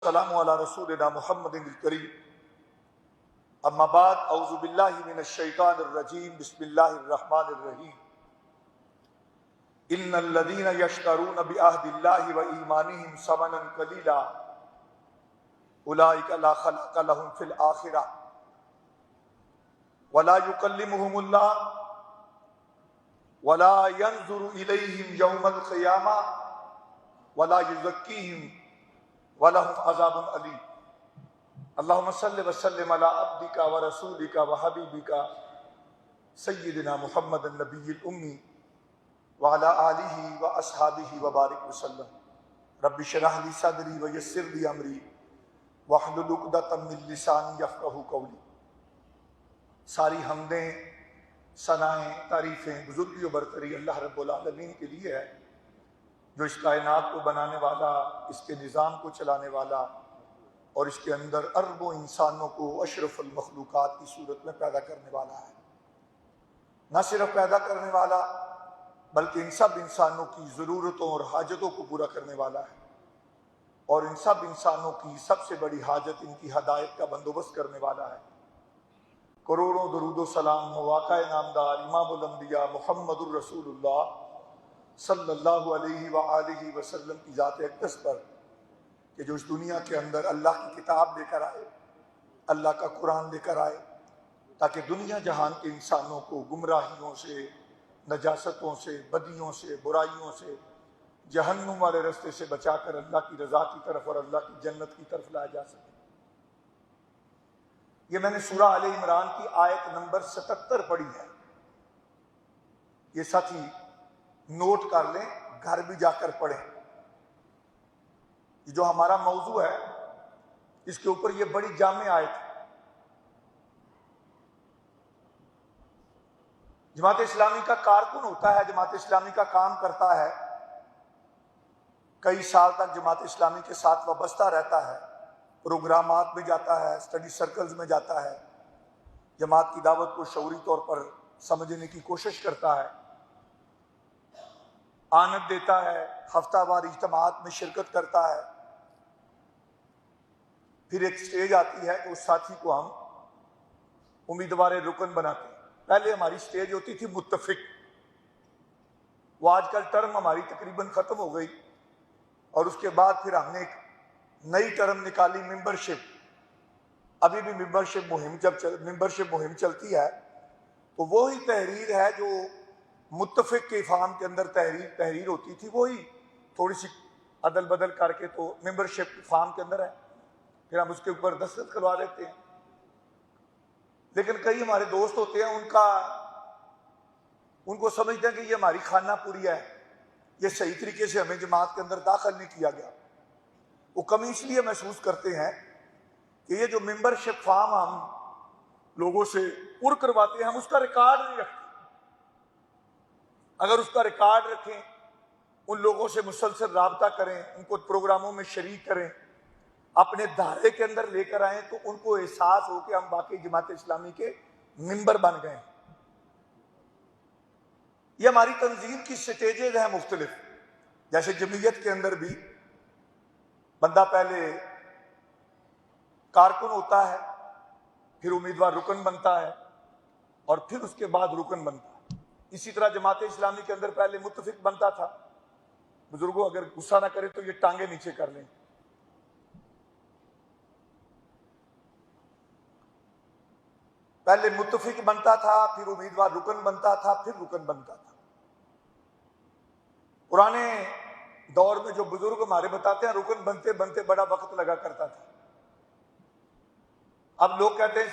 والسلام علی رسولنا محمد الکریم اما بعد اعوذ باللہ من الشیطان الرجیم بسم اللہ الرحمن الرحیم ان الذین یشترون بعہد اللہ وایمانہم ثمنا قلیلا اولئک لا خلاق لهم فی الآخرہ ولا یکلمہم اللہ ولا ينظر الیہم یوم القیامہ ولا یزکیہم وَلَهُمْ عَذَابٌ عَلِيمٌ اللہم صلی وسلم علی عبدک ورسولک وحبیبک سیدنا محمد النبی الأمی وعلی آلہ واصحابہ وبارک وسلم رب اشرح لی صدری ویسر لی امری واحلل عقدۃ من لسانی یفقہوا قولی۔ ساری حمدیں، ثنائیں، تعریفیں، بزرگی و برتری اللہ رب العالمین کے لیے ہے، جو اس کائنات کو بنانے والا، اس کے نظام کو چلانے والا اور اس کے اندر اربوں انسانوں کو اشرف المخلوقات کی صورت میں پیدا کرنے والا ہے۔ نہ صرف پیدا کرنے والا بلکہ ان سب انسانوں کی ضرورتوں اور حاجتوں کو پورا کرنے والا ہے، اور ان سب انسانوں کی سب سے بڑی حاجت ان کی ہدایت کا بندوبست کرنے والا ہے۔ کروڑوں درود و سلام واقع نامدار امام الانبیاء محمد الرسول اللہ صلی اللہ علیہ وآلہ وسلم کی ذات اقدس پر، کہ جو اس دنیا کے اندر اللہ کی کتاب لے کر آئے، اللہ کا قرآن لے کر آئے، تاکہ دنیا جہان کے انسانوں کو گمراہیوں سے، نجاستوں سے، بدیوں سے، برائیوں سے، جہنم والے رستے سے بچا کر اللہ کی رضا کی طرف اور اللہ کی جنت کی طرف لایا جا سکے۔ یہ میں نے سورہ آل عمران کی آیت نمبر 77 پڑھی ہے۔ یہ ساتھی نوٹ کر لیں، گھر بھی جا کر پڑھیں۔ جو ہمارا موضوع ہے اس کے اوپر یہ بڑی جامع آیت ہے۔ جماعت اسلامی کا کارکن ہوتا ہے، جماعت اسلامی کا کام کرتا ہے، کئی سال تک جماعت اسلامی کے ساتھ وابستہ رہتا ہے، پروگرامات میں جاتا ہے، اسٹڈی سرکلز میں جاتا ہے، جماعت کی دعوت کو شعوری طور پر سمجھنے کی کوشش کرتا ہے، آنت دیتا ہے، ہفتہ وار اجتماعات میں شرکت کرتا ہے۔ پھر ایک سٹیج آتی ہے کہ اس ساتھی کو ہم امیدوار رکن بناتے ہیں۔ پہلے ہماری سٹیج ہوتی تھی متفق، وہ آج کل ٹرم ہماری تقریباً ختم ہو گئی، اور اس کے بعد پھر ہم نے ایک نئی ٹرم نکالی، ممبرشپ۔ ابھی بھی ممبرشپ مہم چلتی ہے، تو وہی تحریر ہے جو متفق کے فارم کے اندر تحریر ہوتی تھی، وہی تھوڑی سی عدل بدل کر کے تو ممبرشپ فارم کے اندر ہے، پھر ہم اس کے اوپر دستخط کروا لیتے ہیں۔ لیکن کئی ہمارے دوست ہوتے ہیں، ان کو سمجھتے ہیں کہ یہ ہماری خانہ پوری ہے، یہ صحیح طریقے سے ہمیں جماعت کے اندر داخل نہیں کیا گیا۔ وہ کمی اس لیے محسوس کرتے ہیں کہ یہ جو ممبرشپ فارم ہم لوگوں سے پر کرواتے ہیں، ہم اس کا ریکارڈ نہیں رکھتے۔ اگر اس کا ریکارڈ رکھیں، ان لوگوں سے مسلسل رابطہ کریں، ان کو پروگراموں میں شریک کریں، اپنے دھارے کے اندر لے کر آئیں، تو ان کو احساس ہو کہ ہم باقی جماعت اسلامی کے ممبر بن گئے ہیں۔ یہ ہماری تنظیم کی سٹیجز ہیں مختلف۔ جیسے جمعیت کے اندر بھی بندہ پہلے کارکن ہوتا ہے، پھر امیدوار رکن بنتا ہے، اور پھر اس کے بعد رکن بنتا ہے۔ اسی طرح جماعت اسلامی کے اندر پہلے متفق بنتا تھا۔ بزرگوں اگر غصہ نہ کرے تو یہ ٹانگیں نیچے کر لیں۔ پہلے متفق بنتا تھا، پھر امیدوار رکن بنتا تھا، پھر رکن بنتا تھا۔ پرانے دور میں جو بزرگ ہمارے بتاتے ہیں، رکن بنتے بنتے بڑا وقت لگا کرتا تھا۔ اب لوگ کہتے ہیں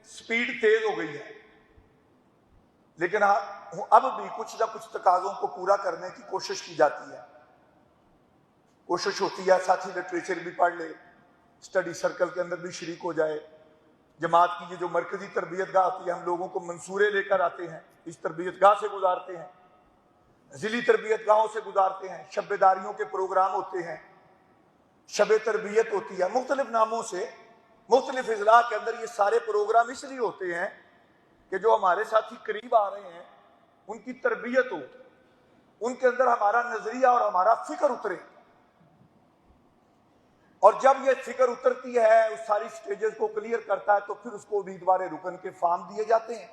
سپیڈ تیز ہو گئی ہے، لیکن اب بھی کچھ نہ کچھ تقاضوں کو پورا کرنے کی کوشش کی جاتی ہے۔ کوشش ہوتی ہے ساتھی لٹریچر بھی پڑھ لے، اسٹڈی سرکل کے اندر بھی شریک ہو جائے۔ جماعت کی یہ جو مرکزی تربیت گاہ ہوتی ہے، ہم لوگوں کو منصورے لے کر آتے ہیں، اس تربیت گاہ سے گزارتے ہیں، ضلعی تربیت گاہوں سے گزارتے ہیں، شب بیداریوں کے پروگرام ہوتے ہیں، شب تربیت ہوتی ہے، مختلف ناموں سے مختلف اضلاع کے اندر یہ سارے پروگرام اس لیے ہوتے ہیں کہ جو ہمارے ساتھی قریب آ رہے ہیں ان کی تربیت ہو، ان کے اندر ہمارا نظریہ اور ہمارا فکر اترے۔ اور جب یہ فکر اترتی ہے، اس ساری سٹیجز کو کلیئر کرتا ہے، تو پھر اس کو امیدوار رکن کے فارم دیے جاتے ہیں۔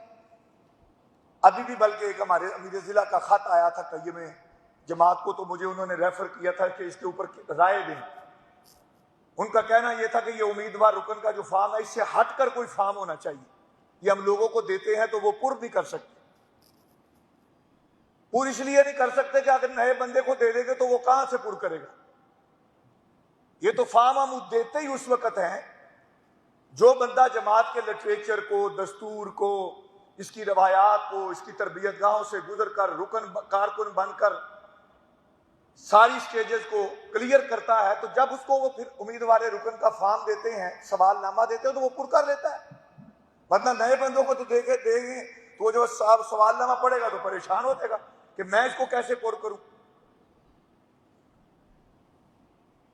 ابھی بھی بلکہ ایک ہمارے امیر ضلع کا خط آیا تھا قیم جماعت کو، تو مجھے انہوں نے ریفر کیا تھا کہ اس کے اوپر رائے دیں۔ ان کا کہنا یہ تھا کہ یہ امیدوار رکن کا جو فارم ہے، اس سے ہٹ کر کوئی فارم ہونا چاہیے۔ یہ ہم لوگوں کو دیتے ہیں تو وہ پر نہیں کر سکتے۔ پر اس لیے نہیں کر سکتے کہ اگر نئے بندے کو دے دیں گے تو وہ کہاں سے پر کرے گا؟ یہ تو فارم ہم دیتے ہی اس وقت ہیں جو بندہ جماعت کے لٹریچر کو، دستور کو، اس کی روایات کو، اس کی تربیت گاہوں سے گزر کر کارکن بن کر ساری سٹیجز کو کلیئر کرتا ہے، تو جب اس کو وہ پھر امیدوار رکن کا فارم دیتے ہیں، سوال نامہ دیتے ہیں، تو وہ پر کر لیتا ہے۔ ورنہ نئے بندوں کو تو دیں گے تو وہ جو سوال نامہ پڑے گا تو پریشان ہو جائے گا کہ میں اس کو کیسے پر کروں۔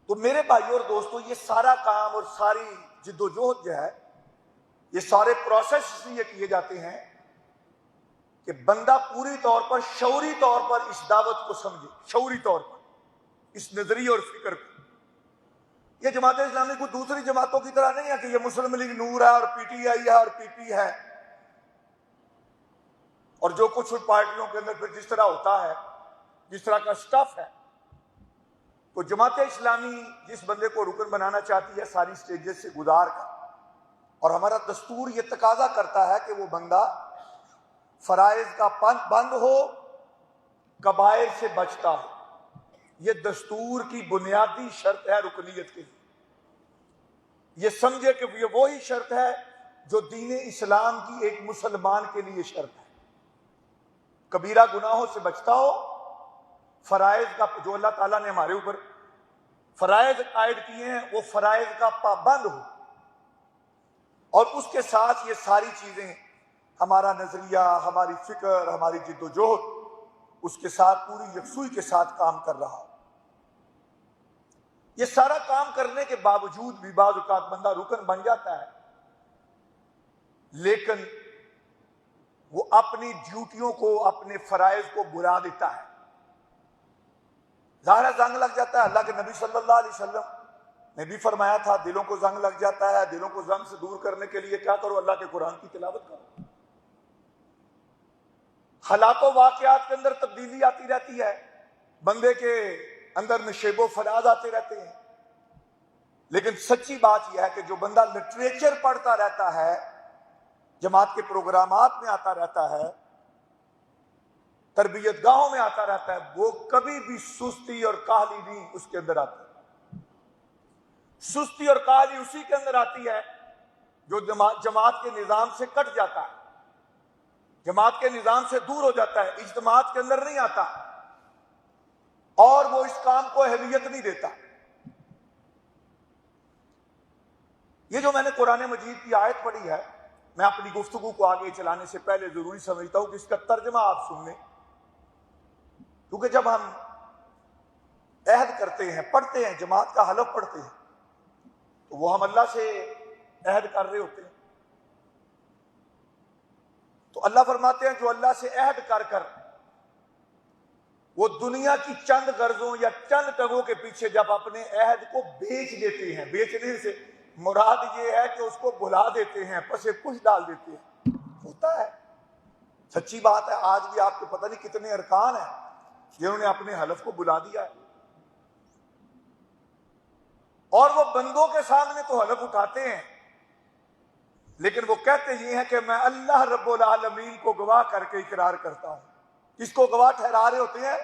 تو میرے بھائیوں اور دوستوں، یہ سارا کام اور ساری جد و جہد جو ہے، یہ سارے پروسیس اس لیے کیے جاتے ہیں کہ بندہ پوری طور پر شعوری طور پر اس دعوت کو سمجھے، شعوری طور پر اس نظریے اور فکر کو۔ یہ جماعت اسلامی کو دوسری جماعتوں کی طرح نہیں ہے کہ یہ مسلم لیگ نور ہے اور پی ٹی آئی ہے اور پی پی ہے، اور جو کچھ پارٹیوں کے اندر پھر جس طرح ہوتا ہے، جس طرح کا سٹف ہے۔ تو جماعت اسلامی جس بندے کو رکن بنانا چاہتی ہے ساری سٹیجز سے گزار کر، اور ہمارا دستور یہ تقاضا کرتا ہے کہ وہ بندہ فرائض کا بند ہو، کبائر سے بچتا ہو۔ یہ دستور کی بنیادی شرط ہے رکنیت کے لیے۔ یہ سمجھے کہ یہ وہی شرط ہے جو دین اسلام کی ایک مسلمان کے لیے شرط ہے۔ کبیرہ گناہوں سے بچتا ہو، فرائض کا جو اللہ تعالیٰ نے ہمارے اوپر فرائض عائد کیے ہیں وہ فرائض کا پابند ہو، اور اس کے ساتھ یہ ساری چیزیں، ہمارا نظریہ، ہماری فکر، ہماری جد و جہد اس کے ساتھ پوری یکسوئی کے ساتھ کام کر رہا ہو۔ یہ سارا کام کرنے کے باوجود بھی بعض اوقات بندہ رکن بن جاتا ہے، لیکن وہ اپنی ڈیوٹیوں کو، اپنے فرائض کو بھلا دیتا ہے۔ ظاہر زنگ لگ جاتا ہے۔ اللہ کے نبی صلی اللہ علیہ وسلم نے بھی فرمایا تھا دلوں کو زنگ لگ جاتا ہے، دلوں کو زنگ سے دور کرنے کے لیے کیا کرو؟ اللہ کے قرآن کی تلاوت کرو۔ حالات و واقعات کے اندر تبدیلی آتی رہتی ہے، بندے کے اندر نشیب و فراز آتے رہتے ہیں، لیکن سچی بات یہ ہے کہ جو بندہ لٹریچر پڑھتا رہتا ہے، جماعت کے پروگرامات میں آتا رہتا ہے، تربیت گاہوں میں آتا رہتا ہے، وہ کبھی بھی سستی اور کاہلی نہیں اس کے اندر آتی۔ سستی اور کاہلی اسی کے اندر آتی ہے جو جماعت کے نظام سے کٹ جاتا ہے، جماعت کے نظام سے دور ہو جاتا ہے، اجتماعات کے اندر نہیں آتا، اور وہ اس کام کو اہمیت نہیں دیتا۔ یہ جو میں نے قرآن مجید کی آیت پڑھی ہے، میں اپنی گفتگو کو آگے چلانے سے پہلے ضروری سمجھتا ہوں کہ اس کا ترجمہ آپ سن لیں، کیونکہ جب ہم عہد کرتے ہیں، پڑھتے ہیں، جماعت کا حلف پڑھتے ہیں، تو وہ ہم اللہ سے عہد کر رہے ہوتے ہیں۔ تو اللہ فرماتے ہیں جو اللہ سے عہد کر کر وہ دنیا کی چند غرضوں یا چند ٹگوں کے پیچھے جب اپنے عہد کو بیچ دیتے ہیں، بیچنے سے مراد یہ ہے کہ اس کو بھلا دیتے ہیں، پسے پش ڈال دیتے ہیں، ہوتا ہے، سچی بات ہے۔ آج بھی آپ کو پتہ نہیں کتنے ارکان ہیں جنہوں نے اپنے حلف کو بھلا دیا ہے، اور وہ بندوں کے سامنے تو حلف اٹھاتے ہیں، لیکن وہ کہتے یہ ہیں کہ میں اللہ رب العالمین کو گواہ کر کے اقرار کرتا ہوں۔ کس کو گواہ ٹھہرا رہے ہوتے ہیں؟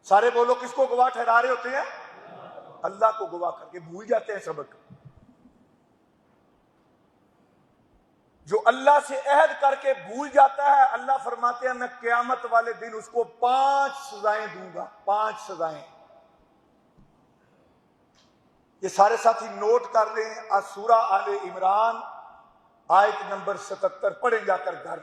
سارے بولو، کس کو گواہ ٹھہرا رہے ہوتے ہیں؟ اللہ کو گواہ کر کے بھول جاتے ہیں سبق۔ جو اللہ سے عہد کر کے بھول جاتا ہے، اللہ فرماتے ہیں میں قیامت والے دن اس کو 5 سزائیں دوں گا، 5 سزائیں۔ یہ سارے ساتھی نوٹ کر لیں، سورہ آل عمران آیت نمبر 77 پڑھیں جا کر گھر۔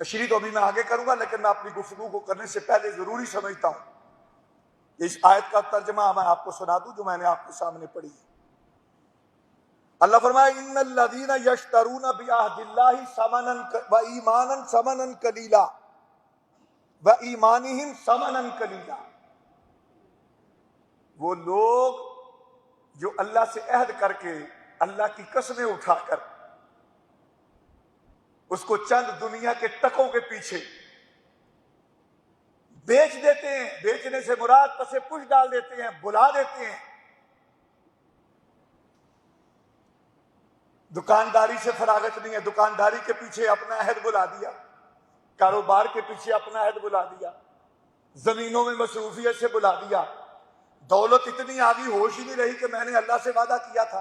تشریح تو ابھی میں آگے کروں گا، لیکن میں اپنی گفتگو کو کرنے سے پہلے ضروری سمجھتا ہوں اس آیت کا ترجمہ میں آپ کو سنا دوں جو میں نے آپ کے سامنے پڑھی ہے۔ اللہ فرمائے ان الذین یشترون بعہد اللہ ثمنا وایمانا ثمنا قلیلا وایمانہم ثمنا قلیلا، وہ لوگ جو اللہ سے عہد کر کے اللہ کی قسمیں اٹھا کر اس کو چند دنیا کے ٹکوں کے پیچھے بیچ دیتے ہیں، بیچنے سے مراد پسے پش ڈال دیتے ہیں، بلا دیتے ہیں، دکانداری سے فراغت نہیں ہے، دکانداری کے پیچھے اپنا عہد بلا دیا، کاروبار کے پیچھے اپنا عہد بلا دیا، زمینوں میں مصروفیت سے بلا دیا، دولت اتنی آگئی ہوش ہی نہیں رہی کہ میں نے اللہ سے وعدہ کیا تھا۔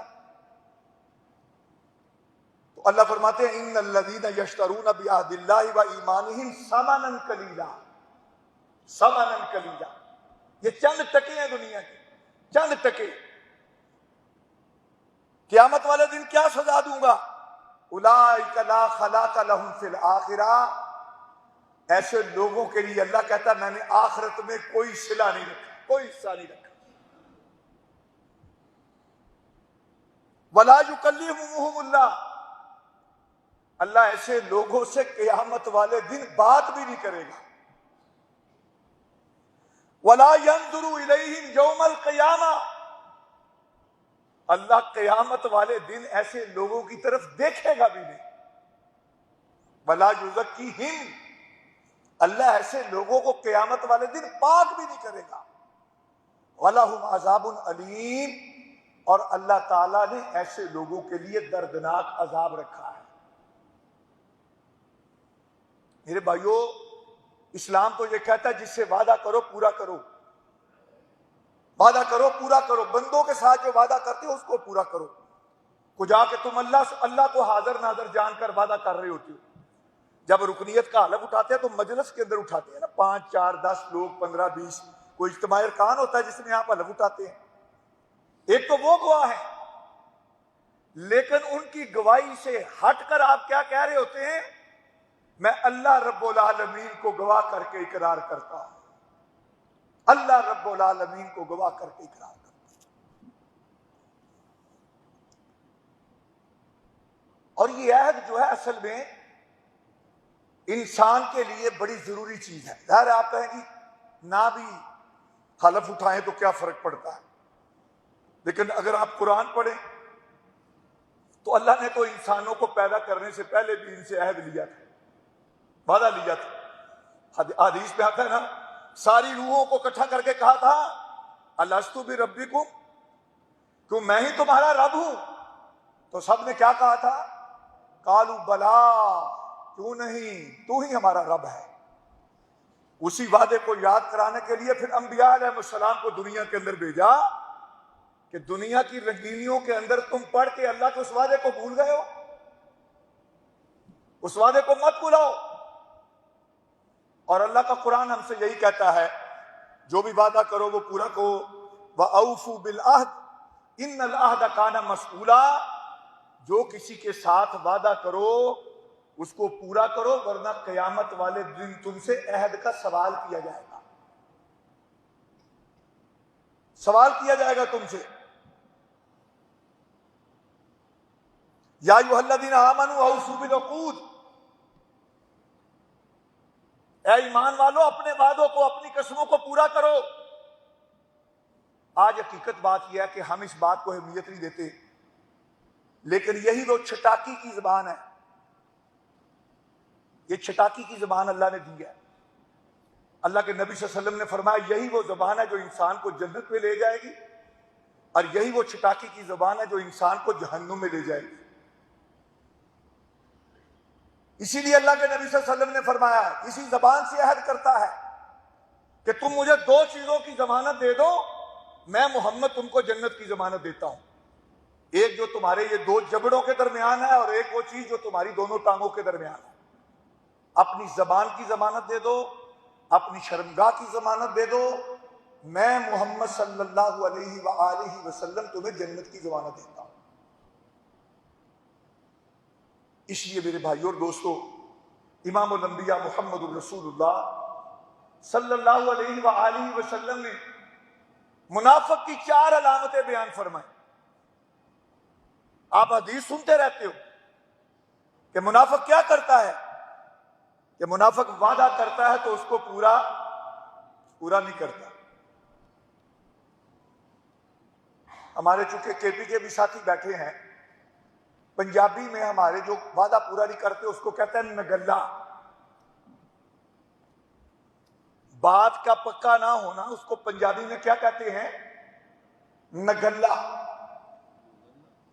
تو اللہ فرماتے ہیں ان الذین یشترون بعہد اللہ و ایمانہم ثمنا قلیلا، ثمنا قلیلا، یہ چند ٹکے ہیں دنیا کے، چند ٹکے۔ قیامت والے دن کیا سزا دوں گا؟ اولئک لا خلاق لہم فی الآخرہ، ایسے لوگوں کے لیے اللہ کہتا ہے میں نے آخرت میں کوئی صلہ نہیں رکھا، کوئی حصہ نہیں رکھا۔ ولا یکلمہم اللہ، اللہ ایسے لوگوں سے قیامت والے دن بات بھی نہیں کرے گا۔ ولا ینظر الیہم یوم القیامہ، اللہ قیامت والے دن ایسے لوگوں کی طرف دیکھے گا بھی نہیں۔ ولا یزکیہم، اللہ ایسے لوگوں کو قیامت والے دن پاک بھی نہیں کرے گا۔ وَلَهُمْ عَذَابٌ علیم، اور اللہ تعالیٰ نے ایسے لوگوں کے لیے دردناک عذاب رکھا ہے۔ میرے بھائیو، اسلام تو یہ کہتا ہے جس سے وعدہ کرو پورا کرو، وعدہ کرو پورا کرو، بندوں کے ساتھ جو وعدہ کرتے ہو اس کو پورا کرو۔ کو جا کے تم اللہ کو حاضر ناظر جان کر وعدہ کر رہے ہوتے ہو، جب رکنیت کا حلف اٹھاتے ہیں تو مجلس کے اندر اٹھاتے ہیں نا، 5 4 10 لوگ، 15 20، کوئی اجتماع ارکان ہوتا ہے جس میں آپ حلف اٹھاتے ہیں۔ ایک تو وہ گواہ ہیں، لیکن ان کی گواہی سے ہٹ کر آپ کیا کہہ رہے ہوتے ہیں؟ میں اللہ رب العالمین کو گواہ کر کے اقرار کرتا ہوں، اللہ رب العالمین کو گواہ کر کے اقرار کرتا ہوں۔ اور یہ عہد جو ہے اصل میں انسان کے لیے بڑی ضروری چیز ہے۔ ظاہر ہے آپ کہیں گی نہ بھی حلف اٹھائیں تو کیا فرق پڑتا ہے، لیکن اگر آپ قرآن پڑھیں تو اللہ نے تو انسانوں کو پیدا کرنے سے پہلے بھی ان سے عہد لیا تھا، وعدہ لیا تھا۔ حدیث پہ آتا ہے نا، ساری روحوں کو اکٹھا کر کے کہا تھا الستو بربکم، کیوں میں ہی تمہارا رب ہوں؟ تو سب نے کیا کہا تھا؟ قالوا بلا، کیوں نہیں، تو ہی ہمارا رب ہے۔ اسی وعدے کو یاد کرانے کے لیے پھر انبیاء علیہ السلام کو دنیا کے اندر بھیجا کہ دنیا کی رنگینیوں کے اندر تم پڑھ کے اللہ کے اس وعدے کو بھول گئے ہو، اس وعدے کو مت بھلاؤ۔ اور اللہ کا قرآن ہم سے یہی کہتا ہے جو بھی وعدہ کرو وہ پورا کرو۔ وَأَوْفُوا بِالْعَهْدِ إِنَّ الْعَهْدَ كَانَ مَسْئُولًا، جو کسی کے ساتھ وعدہ کرو اس کو پورا کرو، ورنہ قیامت والے دن تم سے عہد کا سوال کیا جائے گا، سوال کیا جائے گا تم سے۔ یا ایھا الذین آمنوا اوفوا بالعقود، اے ایمان والو اپنے وعدوں کو، اپنی قسموں کو پورا کرو۔ آج حقیقت بات یہ ہے کہ ہم اس بات کو اہمیت نہیں دیتے، لیکن یہی وہ چھٹاکی کی زبان ہے، یہ چھٹاکی کی زبان اللہ نے دی ہے۔ اللہ کے نبی صلی اللہ علیہ وسلم نے فرمایا یہی وہ زبان ہے جو انسان کو جنت میں لے جائے گی، اور یہی وہ چھٹاکی کی زبان ہے جو انسان کو جہنم میں لے جائے گی۔ اسی لیے اللہ کے نبی صلی اللہ علیہ وسلم نے فرمایا اسی زبان سے عہد کرتا ہے کہ تم مجھے 2 چیزوں کی ضمانت دے دو، میں محمد تم کو جنت کی ضمانت دیتا ہوں۔ ایک جو تمہارے یہ 2 جبڑوں کے درمیان ہے، اور ایک وہ چیز جو تمہاری دونوں ٹانگوں کے درمیان ہے۔ اپنی زبان کی ضمانت دے دو، اپنی شرمگاہ کی ضمانت دے دو، میں محمد صلی اللہ علیہ وآلہ وسلم تمہیں جنت کی ضمانت دیتا ہوں۔ اس لیے میرے بھائیوں اور دوستو، امام الانبیاء محمد الرسول اللہ صلی اللہ علیہ وآلہ وسلم نے منافق کی 4 علامتیں بیان فرمائیں۔ آپ حدیث سنتے رہتے ہو کہ منافق کیا کرتا ہے، کہ منافق وعدہ کرتا ہے تو اس کو پورا نہیں کرتا۔ ہمارے چونکہ کے پی کے بھی ساتھی بیٹھے ہیں، پنجابی میں ہمارے جو وعدہ پورا نہیں کرتے اس کو کہتے ہیں نگلا. بات کا پکا نہ ہونا اس کو پنجابی میں کیا کہتے ہیں؟ نگلا.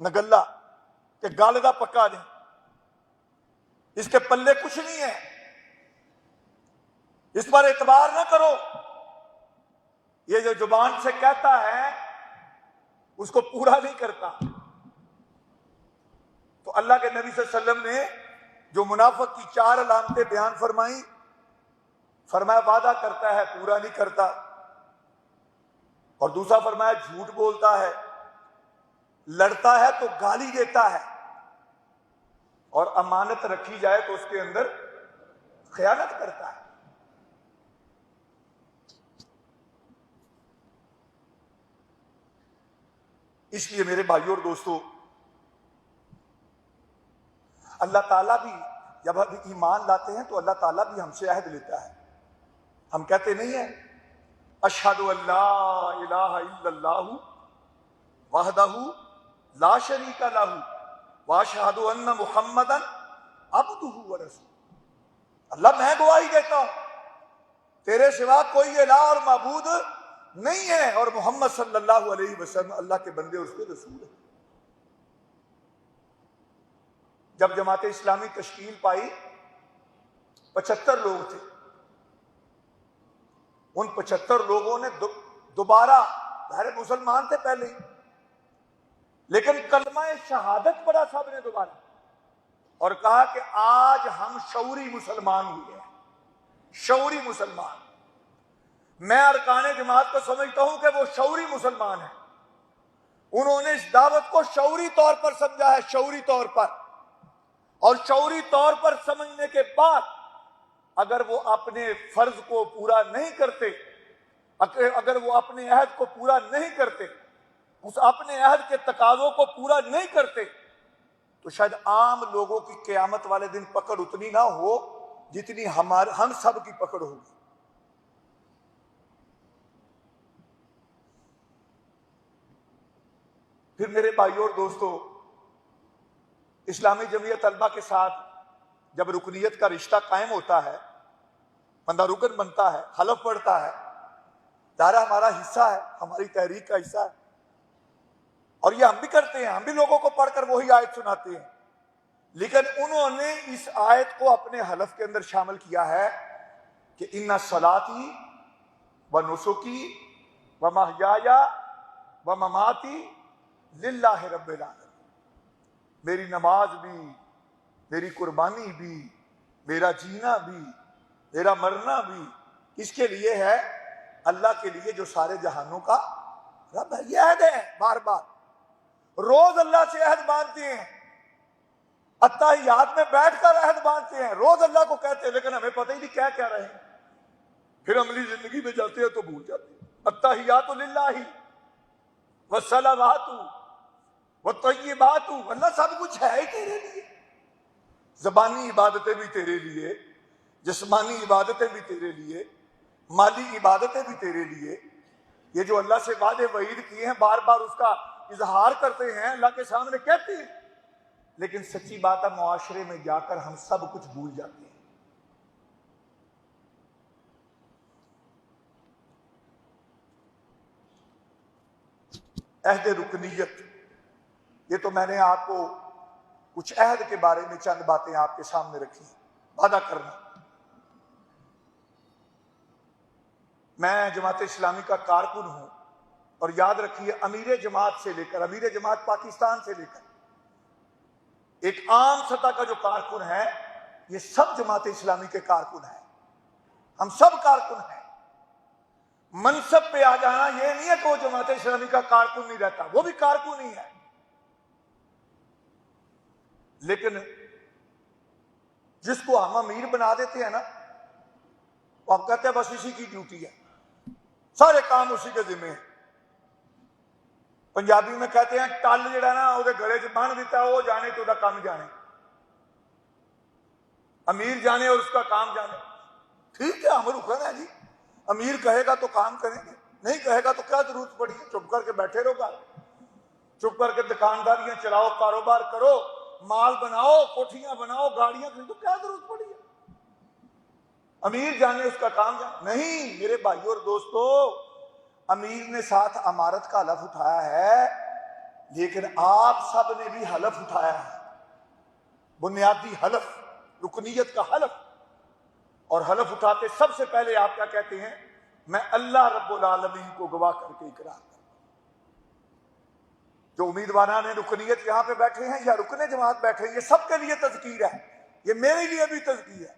نگلا کہ گل دا پکا نہیں، اس کے پلے کچھ نہیں ہے، اس پر اعتبار نہ کرو. یہ جو زبان سے کہتا ہے اس کو پورا نہیں کرتا. تو اللہ کے نبی صلی اللہ علیہ وسلم نے جو منافق کی 4 علامتیں بیان فرمائیں، فرمایا وعدہ کرتا ہے پورا نہیں کرتا، اور دوسرا فرمایا جھوٹ بولتا ہے، لڑتا ہے تو گالی دیتا ہے، اور امانت رکھی جائے تو اس کے اندر خیانت کرتا ہے. اس لیے میرے بھائیوں اور دوستو، اللہ تعالیٰ بھی جب ہم ایمان لاتے ہیں تو اللہ تعالیٰ بھی ہم سے عہد لیتا ہے. ہم کہتے نہیں ہیں اشہد ان لا الہ الا اللہ وحدہ لا شریک لہ واشہد ان محمدا عبدہ ورسولہ. اللہ میں گواہی دیتا ہوں تیرے سوا کوئی الہ اور معبود نہیں ہے، اور محمد صلی اللہ علیہ وسلم اللہ کے بندے اور اس کے رسول ہیں. جب جماعت اسلامی تشکیل پائی 75 لوگ تھے. ان 75 لوگوں نے دوبارہ، ظاہر مسلمان تھے پہلے، لیکن کلمہ شہادت پڑھا سب نے دوبارہ اور کہا کہ آج ہم شعوری مسلمان ہوئے ہیں. شعوری مسلمان. میں ارکان جماعت کو سمجھتا ہوں کہ وہ شعوری مسلمان ہیں. انہوں نے اس دعوت کو شعوری طور پر سمجھا ہے، شعوری طور پر. اور شعوری طور پر سمجھنے کے بعد اگر وہ اپنے فرض کو پورا نہیں کرتے، اگر وہ اپنے عہد کو پورا نہیں کرتے، اس اپنے عہد کے تقاضوں کو پورا نہیں کرتے، تو شاید عام لوگوں کی قیامت والے دن پکڑ اتنی نہ ہو جتنی ہم سب کی پکڑ ہوگی. پھر میرے بھائیوں اور دوستو، اسلامی جمعیت طلبہ کے ساتھ جب رکنیت کا رشتہ قائم ہوتا ہے، بندہ رکن بنتا ہے، حلف پڑھتا ہے، دارہ ہمارا حصہ ہے، ہماری تحریک کا حصہ ہے، اور یہ ہم بھی کرتے ہیں. ہم بھی لوگوں کو پڑھ کر وہی آیت سناتے ہیں. لیکن انہوں نے اس آیت کو اپنے حلف کے اندر شامل کیا ہے کہ ان صلاتی و نسکی و محیایا و مماتی للہ رب العالمین. میری نماز بھی، میری قربانی بھی، میرا جینا بھی، میرا مرنا بھی اس کے لیے ہے، اللہ کے لیے جو سارے جہانوں کا رب ہے. یہ عہد ہے. بار بار روز اللہ سے عہد باندھتے ہیں، اتحیات میں بیٹھ کر عہد باندھتے ہیں، روز اللہ کو کہتے ہیں، لیکن ہمیں پتہ ہی نہیں کیا کہہ رہے ہیں. پھر عملی زندگی میں جاتے ہیں تو بھول جاتے ہیں. اتحیات للہ والصلوات والطیبات، اللہ سب کچھ ہے ہی تیرے لیے. زبانی عبادتیں بھی تیرے لیے، جسمانی عبادتیں بھی تیرے لیے، مالی عبادتیں بھی تیرے لیے. یہ جو اللہ سے وعدے وعید کیے ہیں بار بار اس کا اظہار کرتے ہیں، اللہ کے سامنے کہتے ہیں، لیکن سچی بات ہے معاشرے میں جا کر ہم سب کچھ بھول جاتے ہیں. عہد رکنیت، یہ تو میں نے آپ کو کچھ عہد کے بارے میں چند باتیں آپ کے سامنے رکھی. وعدہ کرنا. میں جماعت اسلامی کا کارکن ہوں، اور یاد رکھیے امیر جماعت سے لے کر، امیر جماعت پاکستان سے لے کر ایک عام سطح کا جو کارکن ہے، یہ سب جماعت اسلامی کے کارکن ہیں. ہم سب کارکن ہیں. منصب پہ آ جانا یہ نہیں ہے کہ وہ جماعت اسلامی کا کارکن نہیں رہتا، وہ بھی کارکن ہی ہے. لیکن جس کو ہم امیر بنا دیتے ہیں نا، وہ ہم کہتے ہیں بس اسی کی ڈیوٹی ہے، سارے کام اسی کے ذمہ ہیں. پنجابی میں کہتے ہیں ٹل جڑا نا وہ گلے چ بن دیتا ہے، وہ جانے تو کام جانے. امیر جانے اور اس کا کام جانے. ٹھیک ہے، ہم رکن ہے جی، امیر کہے گا تو کام کریں گے، نہیں کہے گا تو کیا ضرورت پڑی ہے، چپ کر کے بیٹھے رہو گا. چپ کر کے دکانداریاں چلاؤ، کاروبار کرو، مال بناؤ، کوٹھیاں بناؤ، گاڑیاں خریدو، کیا ضرورت پڑی ہے؟ امیر جانے اس کا کام جانے؟ نہیں میرے بھائیو اور دوستو، امیر نے ساتھ امارت کا حلف اٹھایا ہے، لیکن آپ سب نے بھی حلف اٹھایا ہے، بنیادی حلف، رکنیت کا حلف۔ اور حلف اٹھاتے سب سے پہلے آپ کیا کہتے ہیں؟ میں اللہ رب العالمین کو گواہ کر کے اقرار کرتا ہوں۔ جو امیدواران رکنیت یہاں پہ بیٹھے ہیں یا رکن جماعت بیٹھے ہیں، یہ سب کے لیے تذکیر ہے، یہ میرے لیے بھی تذکیر ہے۔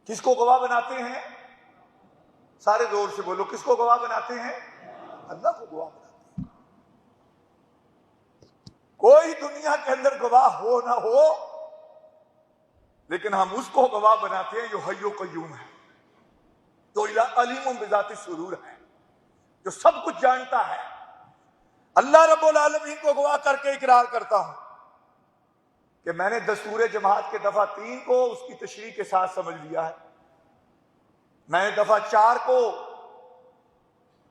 کس کو گواہ بناتے ہیں؟ سارے زور سے بولو، کس کو گواہ بناتے ہیں؟ اللہ کو گواہ بناتے ہیں۔ کوئی دنیا کے اندر گواہ ہو نہ ہو، لیکن ہم اس کو گواہ بناتے ہیں جو حی و قیوم ہے، جو علیم بذات الصدور ہے، جو سب کچھ جانتا ہے۔ اللہ رب العالمین کو گواہ کر کے اقرار کرتا ہوں کہ میں نے دستور جماعت کے دفعہ 3 کو اس کی تشریح کے ساتھ سمجھ لیا ہے، میں نے دفعہ 4 کو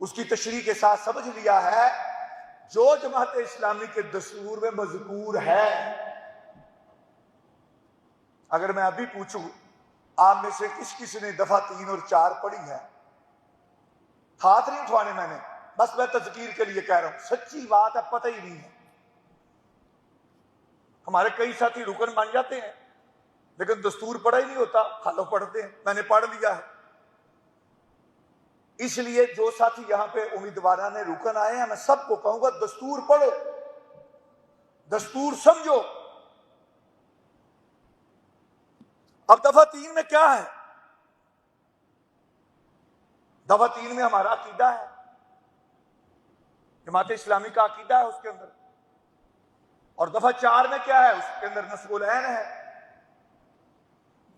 اس کی تشریح کے ساتھ سمجھ لیا ہے، جو جماعت اسلامی کے دستور میں مذکور ہے۔ اگر میں ابھی پوچھوں آپ میں سے کس نے دفعہ 3 اور 4 پڑھی ہے؟ ہاتھ نہیں اٹھوانے میں نے، بس میں تذکیر کے لیے کہہ رہا ہوں، سچی بات ہے، پتہ ہی نہیں ہے۔ ہمارے کئی ساتھی رکن بن جاتے ہیں لیکن دستور پڑھا ہی نہیں ہوتا، حلف پڑھتے ہیں میں نے پڑھ لیا ہے۔ اس لیے جو ساتھی یہاں پہ امیدواران رکن آئے ہیں، میں سب کو کہوں گا دستور پڑھو، دستور سمجھو۔ اب دفعہ 3 میں کیا ہے؟ دفعہ 3 میں ہمارا عقیدہ ہے، جماعت اسلامی کا عقیدہ ہے اس کے اندر۔ اور دفعہ 4 میں کیا ہے؟ اس کے اندر نصب العین ہے۔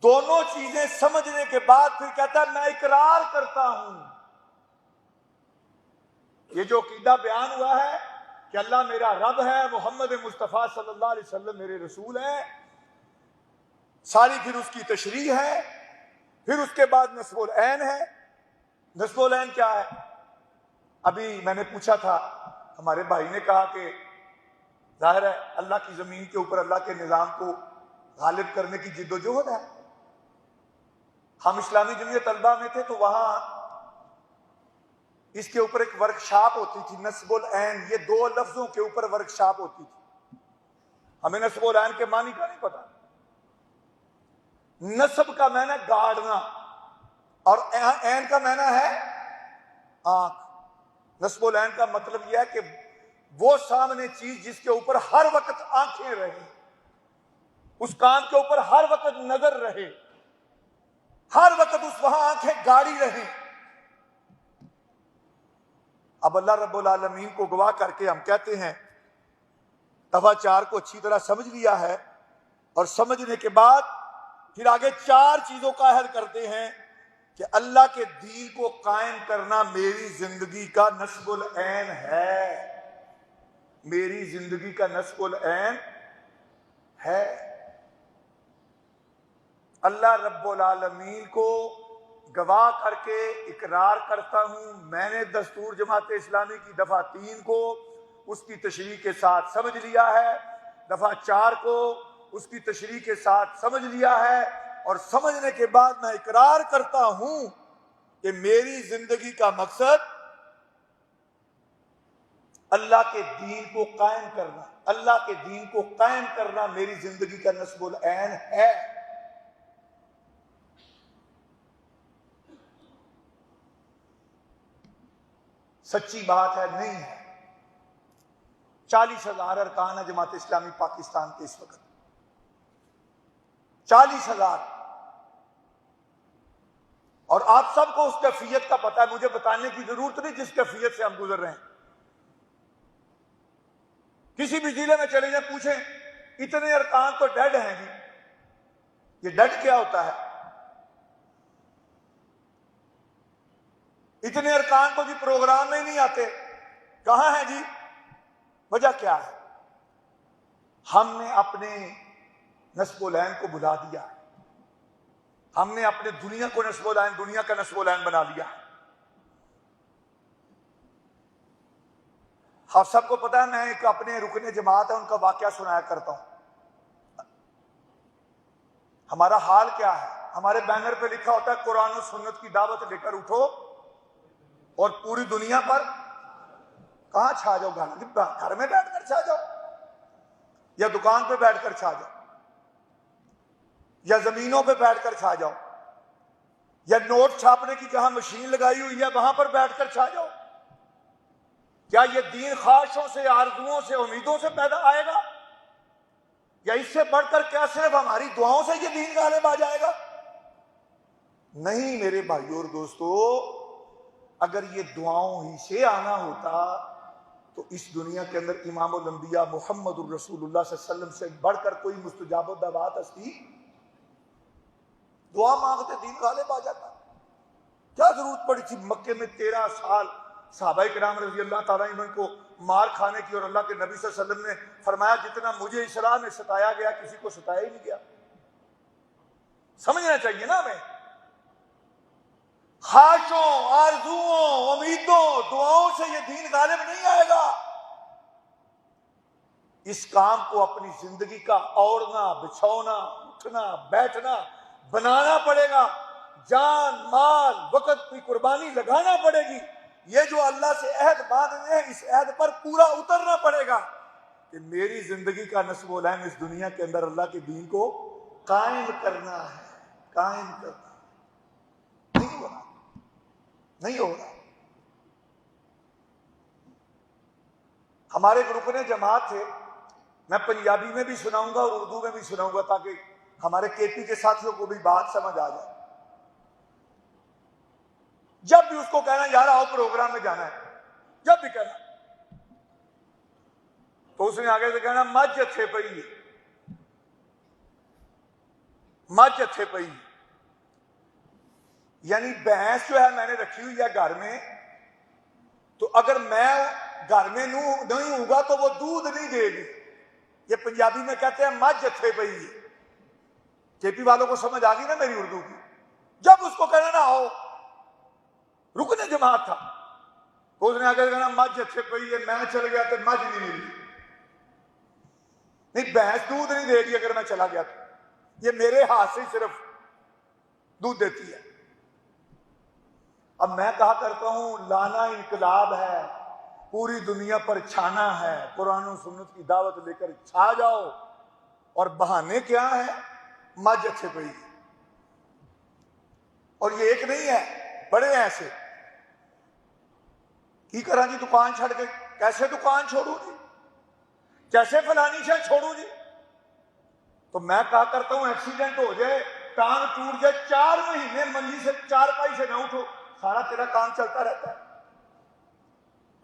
دونوں چیزیں سمجھنے کے بعد پھر کہتا ہے میں اقرار کرتا ہوں۔ یہ جو عقیدہ بیان ہوا ہے کہ اللہ میرا رب ہے، محمد مصطفیٰ صلی اللہ علیہ وسلم میرے رسول ہیں، ساری پھر اس کی تشریح ہے، پھر اس کے بعد نصب العین ہے۔ نصب العین کیا ہے؟ ابھی میں نے پوچھا تھا، ہمارے بھائی نے کہا کہ ظاہر ہے اللہ کی زمین کے اوپر اللہ کے نظام کو غالب کرنے کی جد و جہد ہے۔ ہم اسلامی جمعیت طلبہ میں تھے تو وہاں اس کے اوپر ایک ورکشاپ ہوتی تھی، نصب العین، یہ 2 لفظوں کے اوپر ورکشاپ ہوتی تھی۔ ہمیں نصب العین کے معنی کا نہیں پتا۔ نصب کا معنی گاڑنا اور عین کا معنی ہے آنکھ۔ نصب العین کا مطلب یہ ہے کہ وہ سامنے چیز جس کے اوپر ہر وقت آنکھیں رہیں، اس کام کے اوپر ہر وقت نظر رہے، ہر وقت اس وہاں آنکھیں گاڑی رہیں۔ اب اللہ رب العالمین کو گواہ کر کے ہم کہتے ہیں دفعہ 4 کو اچھی طرح سمجھ لیا ہے، اور سمجھنے کے بعد پھر آگے 4 چیزوں کا عہد کرتے ہیں کہ اللہ کے دین کو قائم کرنا میری زندگی کا نصب العین ہے، میری زندگی کا نصب العین ہے۔ اللہ رب العالمین کو گواہ کر کے اقرار کرتا ہوں میں نے دستور جماعت اسلامی کی دفعہ 3 کو اس کی تشریح کے ساتھ سمجھ لیا ہے، دفعہ 4 کو اس کی تشریح کے ساتھ سمجھ لیا ہے، اور سمجھنے کے بعد میں اقرار کرتا ہوں کہ میری زندگی کا مقصد اللہ کے دین کو قائم کرنا، اللہ کے دین کو قائم کرنا میری زندگی کا نصب العین ہے۔ سچی بات ہے؟ نہیں ہے۔ 40,000 ارکان ہے جماعت اسلامی پاکستان کے اس وقت، 40,000، اور آپ سب کو اس کیفیت کا پتہ ہے، مجھے بتانے کی ضرورت نہیں جس کیفیت سے ہم گزر رہے ہیں۔ کسی بھی ضلع میں چلے جائیں پوچھیں اتنے ارکان تو ڈیڈ ہیں جی، یہ ڈیڈ کیا ہوتا ہے؟ اتنے ارکان تو جی پروگرام میں ہی نہیں آتے، کہاں ہیں جی؟ وجہ کیا ہے؟ ہم نے اپنے نصب العین کو بلا دیا، ہم نے اپنے دنیا کو نصب العین، دنیا کا نصب العین بنا لیا۔ آپ سب کو پتا ہے میں ایک اپنے رکن جماعت ہے ان کا واقعہ سنایا کرتا ہوں. ہمارا حال کیا ہے؟ ہمارے بینر پہ لکھا ہوتا ہے قرآن و سنت کی دعوت لے کر اٹھو اور پوری دنیا پر کہاں چھا جاؤ. گھر میں بیٹھ کر چھا جاؤ یا دکان پہ بیٹھ کر چھا جاؤ یا زمینوں پہ بیٹھ کر چھا جاؤ یا نوٹ چھاپنے کی جہاں مشین لگائی ہوئی ہے وہاں پر بیٹھ کر چھا جاؤ. کیا یہ دین خواہشوں سے، آرزوؤں سے، امیدوں سے پیدا آئے گا یا اس سے بڑھ کر کیا صرف ہماری دعاؤں سے یہ دین غالب آ جائے گا؟ نہیں میرے بھائیوں اور دوستو، اگر یہ دعاؤں ہی سے آنا ہوتا تو اس دنیا کے اندر امام الانبیاء محمد الرسول اللہ صلی اللہ علیہ وسلم سے بڑھ کر کوئی مستجاب الدعوات ہستی؟ دعا مانگتے دین غالب آ جاتا. کیا ضرورت پڑی تھی مکے میں 13 سال صحابہ کرام رضی اللہ تعالیٰ عنہ کو مار کھانے کی، اور اللہ کے نبی صلی اللہ علیہ وسلم نے فرمایا جتنا مجھے اسلام میں ستایا گیا کسی کو ستایا ہی نہیں گیا. سمجھنا چاہیے نا ہمیں. خواہشوں، آرزوؤں، امیدوں، دعاؤں سے یہ دین غالب نہیں آئے گا. اس کام کو اپنی زندگی کا اوڑھنا، بچھونا، اٹھنا، بیٹھنا بنانا پڑے گا. جان، مال، وقت کی قربانی لگانا پڑے گی. یہ جو اللہ سے عہد باندھنے ہیں اس عہد پر پورا اترنا پڑے گا کہ میری زندگی کا نصب و لعن اس دنیا کے اندر اللہ کے دین کو قائم کرنا ہے. قائم کرنا نہیں ہو رہا، نہیں ہو رہا. ہمارے ایک رکن جماعت تھے، میں پنجابی میں بھی سناؤں گا اور اردو میں بھی سناؤں گا تاکہ ہمارے کے پی کے ساتھیوں کو بھی بات سمجھ آ جائے. جب بھی اس کو کہنا یار آؤ پروگرام میں جانا ہے، جب بھی کہنا تو اس نے آگے سے کہنا مجھ اتھے پئی، مجھ اتھے پئی. یعنی بھینس جو ہے میں نے رکھی ہوئی ہے گھر میں، تو اگر میں گھر میں نہیں ہوں گا تو وہ دودھ نہیں دے گی. یہ پنجابی میں کہتے ہیں مجھ اتھے پئی. کے پی والوں کو سمجھ آ گئی نا میری اردو کی. جب اس کو کہنا نہ ہو، رکن جماعت تھا، تو اس نے آگے کہنا مجھ اتھے پئی ہے، میں چل گیا تو مجھ نہیں ملی. نہیں، بھینس دودھ نہیں دے گی اگر میں چلا گیا تو، یہ میرے ہاتھ سے صرف دودھ دیتی ہے. اب میں کہا کرتا ہوں لانا انقلاب ہے، پوری دنیا پر چھانا ہے. قرآن و سنت کی دعوت لے کر چھا جاؤ، اور بہانے کیا ہیں؟ مجھ اتھے پئی. اور یہ ایک نہیں ہے، بڑے ہیں ایسے. کی کرا جی دکان چھڑ کے؟ کیسے دکان چھوڑوں جی؟ کیسے فلانی شے چھوڑوں جی؟ تو میں کہا کرتا ہوں ایکسیڈنٹ ہو جائے، ٹانگ ٹوٹ جائے، 4 مہینے منجی سے چارپائی سے نہ اٹھو، سارا تیرا کام چلتا رہتا ہے.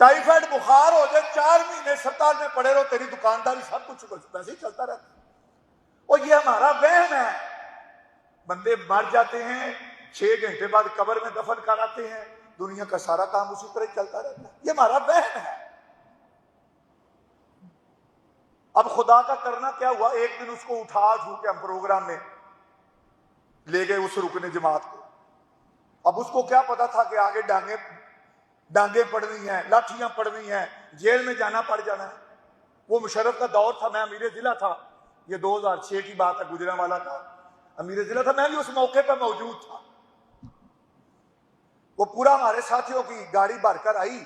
ٹائیفائڈ بخار ہو جائے، 4 مہینے ہسپتال میں پڑے رہو، تیری دکانداری سب کچھ ویسے ہی چلتا رہتا ہے. اور یہ ہمارا وہم ہے. بندے مر جاتے ہیں، 6 گھنٹے بعد قبر میں دفن کراتے ہیں، دنیا کا سارا کام اسی طرح چلتا رہتا ہے. یہ ہمارا وہم ہے. اب خدا کا کرنا کیا ہوا، ایک دن اس کو اٹھا کے ہم پروگرام میں لے گئے اس رکن جماعت کو. اب اس کو کیا پتا تھا کہ آگے ڈانگیں پڑنی ہیں، لاٹھیاں پڑنی ہیں، جیل میں جانا پڑ جانا ہے. وہ مشرف کا دور تھا، میں امیر ضلع تھا، یہ 2006 کی بات ہے، گجرانوالہ کا امیر ضلع تھا، میں بھی اس موقع پہ موجود تھا. وہ پورا ہمارے ساتھیوں کی گاڑی بھر کر آئی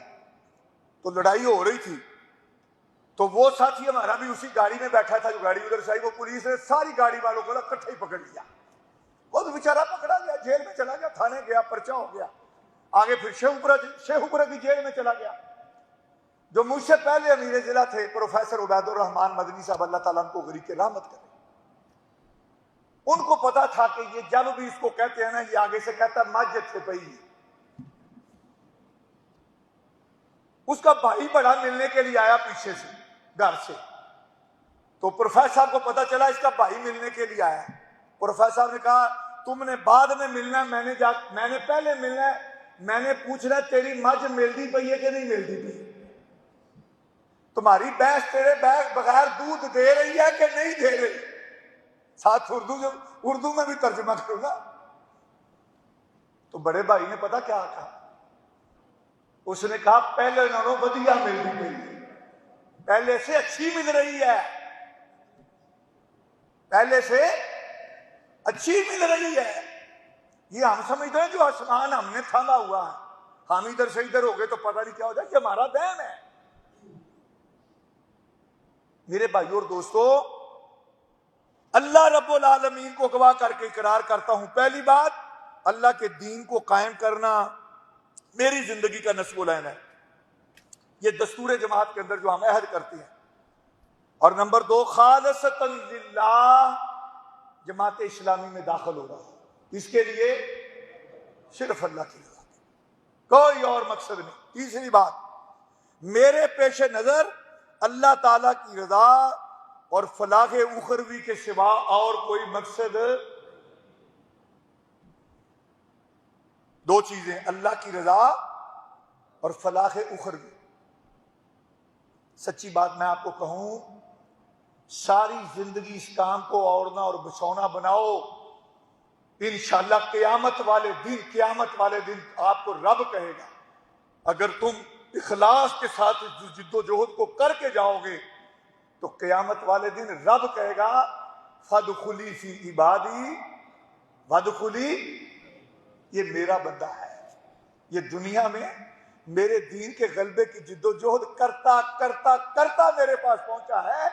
تو لڑائی ہو رہی تھی، تو وہ ساتھی ہمارا بھی اسی گاڑی میں بیٹھا تھا جو گاڑی ادھر سے آئی. وہ پولیس نے ساری گاڑی والوں کو اکٹھے ہی پکڑ لیا. وہ تو بیچارہ پکڑا گیا، جیل میں چلا گیا، تھانے گیا، پرچہ ہو گیا. آگے پھر شیخ پورہ کی جیل میں چلا گیا. جو مجھ سے پہلے امیر ضلع تھے پروفیسر عبید الرحمان مدنی صاحب، اللہ تعالیٰ ان کو غریق کے رحمت کرے، ان کو پتا تھا کہ یہ جب بھی اس کو کہتے ہیں نا، یہ آگے سے کہتا ہے مجھ اتھے پئی. اس کا بھائی بڑا ملنے کے لیے آیا پیچھے سے گھر سے، تو پروفیسر صاحب کو پتا چلا اس کا بھائی ملنے کے لیے آیا. پروفیسر صاحب نے کہا تم نے بعد میں ملنا ہے، میں نے پہلے ملنا ہے. میں نے پوچھنا تیری مجھ ملتی پئی ہے کہ نہیں ملتی پئی؟ تمہاری بھینس تیرے بغیر دودھ دے رہی ہے کہ نہیں دے رہی؟ ساتھ اردو میں بھی ترجمہ کروں گا. تو بڑے بھائی نے پتا کیا کہا، اس نے کہا پہلے نالوں ودیا ملتی پئی. پہلے سے اچھی مل رہی ہے، پہلے سے اچھی مل رہی ہے۔ یہ ہم سمجھتے ہیں جو آسمان ہم نے تھاما ہوا ہے، ہم ادھر سے ادھر ہو گئے تو پتہ نہیں کیا ہو جائے، یہ ہمارا وہم ہے۔ میرے بھائیو اور دوستو، اللہ رب العالمین کو گواہ کر کے اقرار کرتا ہوں، پہلی بات اللہ کے دین کو قائم کرنا میری زندگی کا نصب العین ہے، یہ دستور جماعت کے اندر جو ہم عہد کرتے ہیں۔ اور نمبر 2، خالصتاً للہ جماعت اسلامی میں داخل ہو رہا ہے، اس کے لیے صرف اللہ کی رضا، کوئی اور مقصد نہیں۔ تیسری بات، میرے پیش نظر اللہ تعالیٰ کی رضا اور فلاح اخروی کے سوا اور کوئی مقصد، دو چیزیں، اللہ کی رضا اور فلاح اخروی۔ سچی بات میں آپ کو کہوں، ساری زندگی اس کام کو اوڑھنا اور بچھونا بناؤ، انشاءاللہ قیامت والے دن آپ کو رب کہے گا، اگر تم اخلاص کے ساتھ جد و جہد کو کر کے جاؤ گے تو قیامت والے دن رب کہے گا فادخلی فی عبادی وادخلی، یہ میرا بندہ ہے، یہ دنیا میں میرے دین کے غلبے کی جد و جہد کرتا کرتا کرتا میرے پاس پہنچا ہے،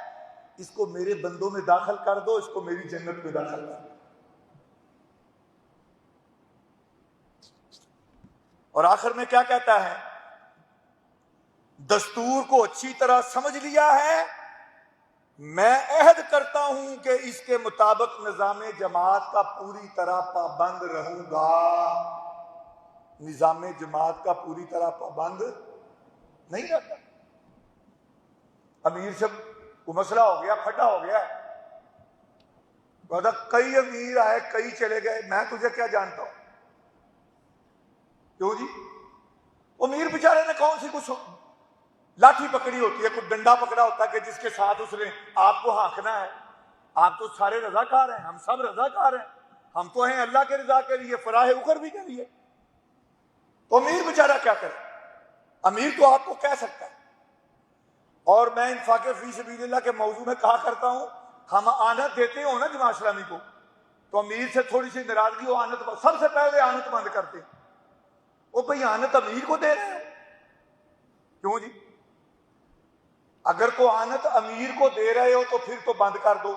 اس کو میرے بندوں میں داخل کر دو، اس کو میری جنت میں داخل کر دو۔ اور آخر میں کیا کہتا ہے؟ دستور کو اچھی طرح سمجھ لیا ہے، میں عہد کرتا ہوں کہ اس کے مطابق نظام جماعت کا پوری طرح پابند رہوں گا۔ نظام جماعت کا پوری طرح پابند نہیں رہتا۔ امیر سے وہ مسئلہ ہو گیا، پھٹا ہو گیا، کئی امیر آئے کئی چلے گئے، میں تجھے کیا جانتا ہوں؟ کیوں جی؟ امیر بیچارے نے کون سی کچھ لاٹھی پکڑی ہوتی ہے، کچھ ڈنڈا پکڑا ہوتا ہے کہ جس کے ساتھ اس نے آپ کو ہانکنا ہے۔ آپ تو سارے رضاکار ہیں، ہم سب رضاکار ہیں، ہم تو ہیں اللہ کے رضا کے لیے، فلاح اخروی کے لیے۔ تو امیر بیچارہ کیا کرے؟ امیر تو آپ کو کہہ سکتا ہے۔ اور میں انفاق فی سبیل اللہ کے موضوع میں کہا کرتا ہوں، ہم آنت دیتے ہو نا جماعت اسلامی کو، تو امیر سے تھوڑی سی ناراضگی ہو، آنت سب سے پہلے آنت بند کرتے ہیں۔ وہ بھئی آنت امیر کو دے رہے ہیں، کیوں جی؟ اگر کو آنت امیر کو دے رہے ہو تو پھر تو بند کر دو،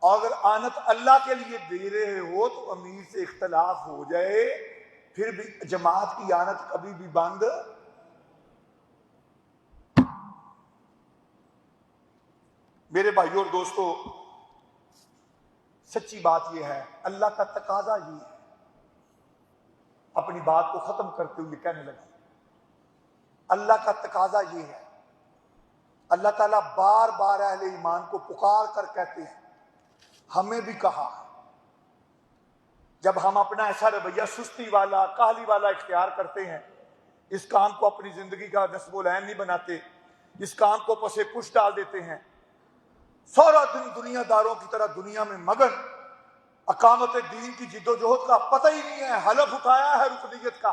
اور اگر آنت اللہ کے لیے دے رہے ہو تو امیر سے اختلاف ہو جائے پھر بھی جماعت کی آنت کبھی بھی بند۔ میرے بھائیوں اور دوستو، سچی بات یہ ہے، اللہ کا تقاضا یہ ہے، اپنی بات کو ختم کرتے ہوئے کہنے لگا، اللہ کا تقاضا یہ ہے، اللہ تعالیٰ بار بار اہل ایمان کو پکار کر کہتے ہیں، ہمیں بھی کہا، جب ہم اپنا ایسا رویہ سستی والا کاہلی والا اختیار کرتے ہیں، اس کام کو اپنی زندگی کا نصب العین نہیں بناتے، اس کام کو پسے پش ڈال دیتے ہیں، سارا دن دنیا داروں کی طرح دنیا میں مگن، اقامت دین کی جد و جہد کا پتہ ہی نہیں ہے، حلف اٹھایا ہے رکنیت کا،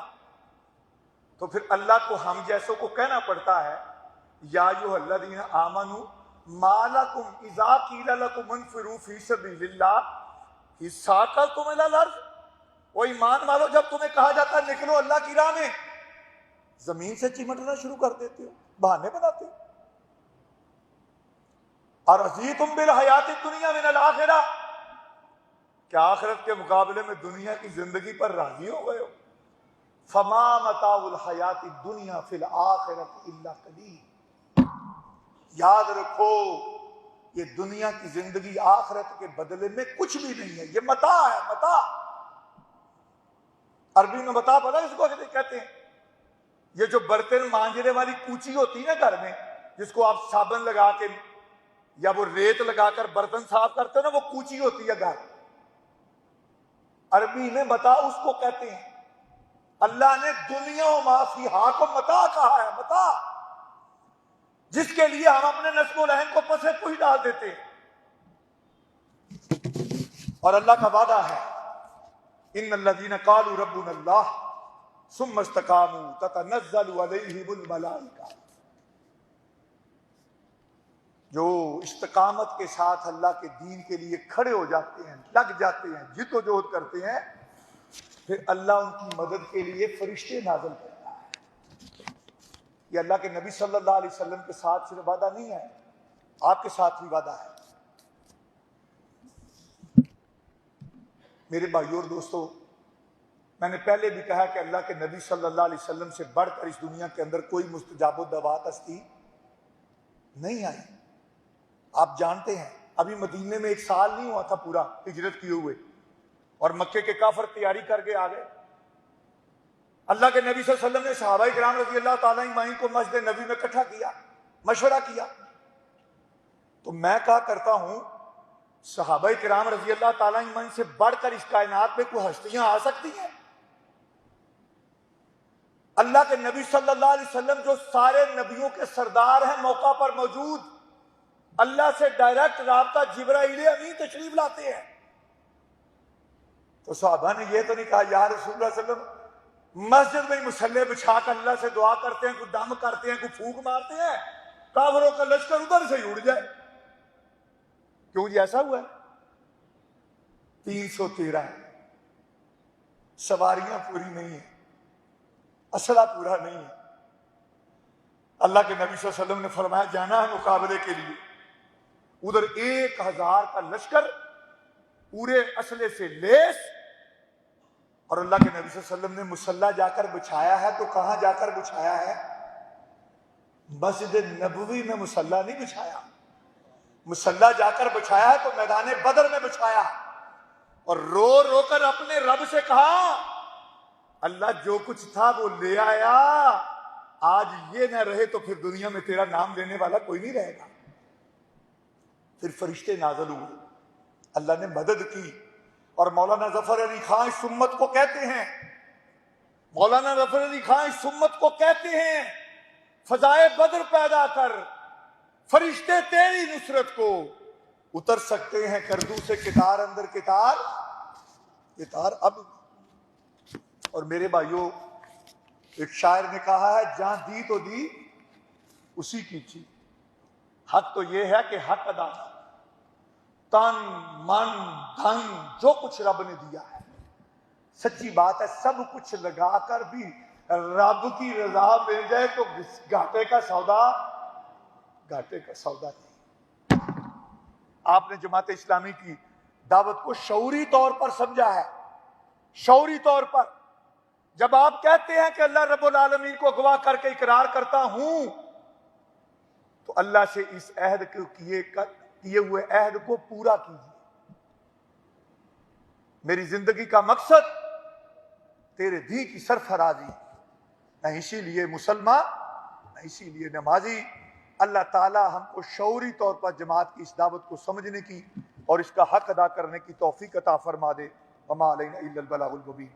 تو پھر اللہ کو ہم جیسوں کو کہنا پڑتا ہے، یا ایھا الذین آمنوا ما لکم اذا قیل لکم انفروا فی سبیل اللہ ثاقلتم الی الارض، وہ ایمان والو جب تمہیں کہا جاتا ہے نکلو اللہ کی راہ میں، زمین سے چمٹنا شروع کر دیتے ہو، بہانے بناتے ہو۔ ارضیتم بالحیات الدنیا من الآخرہ، کیا آخرت کے مقابلے میں دنیا کی زندگی پر راضی ہو گئے ہو؟ فما متاع الحیات الدنیا فی الآخرۃ الا قلیل، یاد رکھو یہ دنیا کی زندگی آخرت کے بدلے میں کچھ بھی نہیں ہے، یہ متاع ہے، متاع۔ عربی میں متاع پتہ ہے اس کو کہتے ہیں؟ یہ جو برتن مانجنے والی کوچی ہوتی ہے نا گھر میں، جس کو آپ صابن لگا کے یا وہ ریت لگا کر برتن صاف کرتے ہیں نا، وہ کوچی ہوتی ہے گھر، عربی میں متاع اس کو کہتے ہیں۔ اللہ نے دنیا و ما فیہا کو متاع کہا ہے، متاع، جس کے لیے ہم اپنے نصب العین کو پسے پوش ڈال دیتے ہیں۔ اور اللہ کا وعدہ ہے، ان الذین قالوا ربنا اللہ ثم استقاموا تتنزل علیہم الملائکہ، جو استقامت کے ساتھ اللہ کے دین کے لیے کھڑے ہو جاتے ہیں، لگ جاتے ہیں، جد و جہد کرتے ہیں، پھر اللہ ان کی مدد کے لیے فرشتے نازل کرتا ہے۔ یہ اللہ کے نبی صلی اللہ علیہ وسلم کے ساتھ صرف وعدہ نہیں ہے، آپ کے ساتھ بھی وعدہ ہے۔ میرے بھائیوں اور دوستو، میں نے پہلے بھی کہا کہ اللہ کے نبی صلی اللہ علیہ وسلم سے بڑھ کر اس دنیا کے اندر کوئی مستجاب الدعوات ہستی نہیں آئی۔ آپ جانتے ہیں ابھی مدینے میں 1 سال نہیں ہوا تھا پورا ہجرت کیے ہوئے، اور مکے کے کافر تیاری کر کے آ گئے۔ اللہ کے نبی صلی اللہ علیہ وسلم نے صحابہ کرام رضی اللہ تعالیٰ عنہ کو مسجد نبی میں اکٹھا کیا، مشورہ کیا۔ تو میں کہا کرتا ہوں صحابہ کرام رضی اللہ تعالیٰ عنہ سے بڑھ کر اس کائنات میں کوئی ہستیاں آ سکتی ہیں؟ اللہ کے نبی صلی اللہ علیہ وسلم جو سارے نبیوں کے سردار ہیں، موقع پر موجود، اللہ سے ڈائریکٹ رابطہ جبرائیل امین تشریف لاتے ہیں۔ تو صحابہ نے یہ تو نہیں کہا یا رسول اللہ صلی اللہ علیہ وسلم مسجد میں مصلے بچھا کر اللہ سے دعا کرتے ہیں، کوئی دم کرتے ہیں، کوئی پھونک مارتے ہیں، کافروں کا لشکر ادھر سے ہی اڑ جائے؟ کیوں جی ایسا ہوا ہے؟ 313 سواریاں پوری نہیں ہیں، اسلحہ پورا نہیں ہے۔ اللہ کے نبی صلی اللہ علیہ وسلم نے فرمایا جانا ہے مقابلے کے لیے، ادھر 1000 کا لشکر پورے اسلحے سے لیس، اور اللہ کے نبی صلی اللہ علیہ وسلم نے مصلی جا کر بچھایا ہے تو کہاں جا کر بچھایا ہے؟ مسجد نبوی میں مصلی نہیں بچھایا، مصلی جا کر بچھایا ہے تو میدان بدر میں بچھایا، اور رو رو کر اپنے رب سے کہا اللہ جو کچھ تھا وہ لے آیا، آج یہ نہ رہے تو پھر دنیا میں تیرا نام لینے والا کوئی نہیں رہے گا۔ پھر فرشتے نازل ہوئے، اللہ نے مدد کی، اور مولانا ظفر علی خان اس امت کو کہتے ہیں، مولانا ظفر علی خان اس امت کو کہتے ہیں فضائے بدر پیدا کر، فرشتے تیری نصرت کو اتر سکتے ہیں کردو سے کتار اندر کتار کتار اب۔ اور میرے بھائیوں، ایک شاعر نے کہا ہے جہاں دی تو دی اسی کی تھی۔ حق تو یہ ہے کہ حق ادا، تن من دھن جو کچھ رب نے دیا ہے، سچی بات ہے، سب کچھ لگا کر بھی رب کی رضا مل جائے تو گھاٹے کا سودا نہیں۔ آپ نے جماعت اسلامی کی دعوت کو شعوری طور پر سمجھا ہے، شعوری طور پر جب آپ کہتے ہیں کہ اللہ رب العالمین کو گواہ کر کے اقرار کرتا ہوں، تو اللہ سے اس عہد کو کیے ہوئے عہد کو پورا کیجیے۔ میری زندگی کا مقصد تیرے دین کی سرفرازی، میں اسی لیے مسلمان، میں اسی لیے نمازی۔ اللہ تعالی ہم کو شعوری طور پر جماعت کی اس دعوت کو سمجھنے کی اور اس کا حق ادا کرنے کی توفیق عطا فرما دے۔ وما علینا الا البلاغ المبین۔